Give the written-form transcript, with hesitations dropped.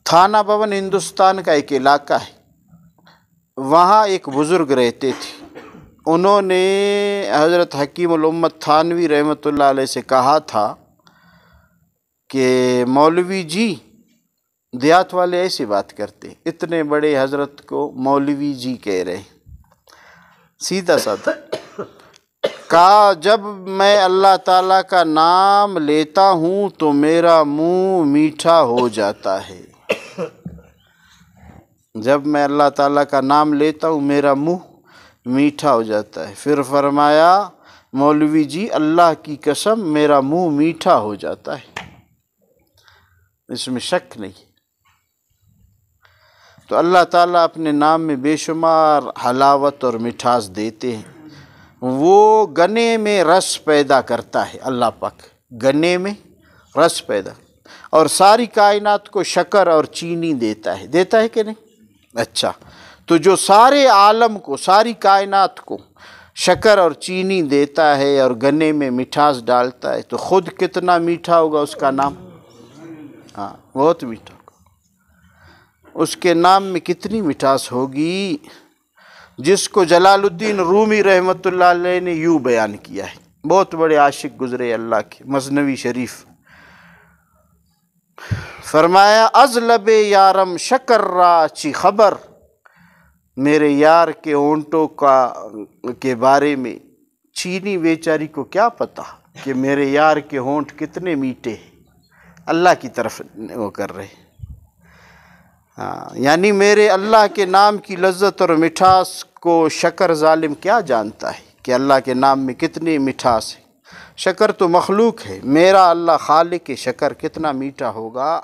تھانہ بھون ہندوستان کا ایک علاقہ ہے، وہاں ایک بزرگ رہتے تھے۔ انہوں نے حضرت حکیم الامت تھانوی رحمۃ اللہ علیہ سے کہا تھا کہ مولوی جی، دیہات والے ایسی بات کرتے، اتنے بڑے حضرت کو مولوی جی کہہ رہے، سیدھا سادہ۔ کہا جب میں اللہ تعالیٰ کا نام لیتا ہوں تو میرا منہ میٹھا ہو جاتا ہے، جب میں اللہ تعالیٰ کا نام لیتا ہوں میرا منہ میٹھا ہو جاتا ہے۔ پھر فرمایا مولوی جی اللہ کی قسم میرا منہ میٹھا ہو جاتا ہے، اس میں شک نہیں۔ تو اللہ تعالیٰ اپنے نام میں بے شمار حلاوت اور مٹھاس دیتے ہیں۔ وہ گنے میں رس پیدا کرتا ہے، اللہ پاک گنے میں رس پیدا، اور ساری کائنات کو شکر اور چینی دیتا ہے کہ نہیں؟ اچھا، تو جو سارے عالم کو، ساری کائنات کو شکر اور چینی دیتا ہے اور گنے میں مٹھاس ڈالتا ہے، تو خود کتنا میٹھا ہوگا اس کا نام؟ ہاں، بہت میٹھا ہوگا۔ اس کے نام میں کتنی مٹھاس ہوگی، جس کو جلال الدین رومی رحمۃ اللہ علیہ نے یوں بیان کیا ہے، بہت بڑے عاشق گزرے اللہ کے، مثنوی شریف۔ فرمایا از لب یارم شکر را چی خبر، میرے یار کے ہونٹوں کے بارے میں چینی بیچاری کو کیا پتا کہ میرے یار کے ہونٹ کتنے میٹھے ہیں، اللہ کی طرف وہ کر رہے، یعنی میرے اللہ کے نام کی لذت اور مٹھاس کو شکر ظالم کیا جانتا ہے کہ اللہ کے نام میں کتنی مٹھاس ہے۔ شکر تو مخلوق ہے، میرا اللہ خالق شکر کتنا میٹھا ہوگا۔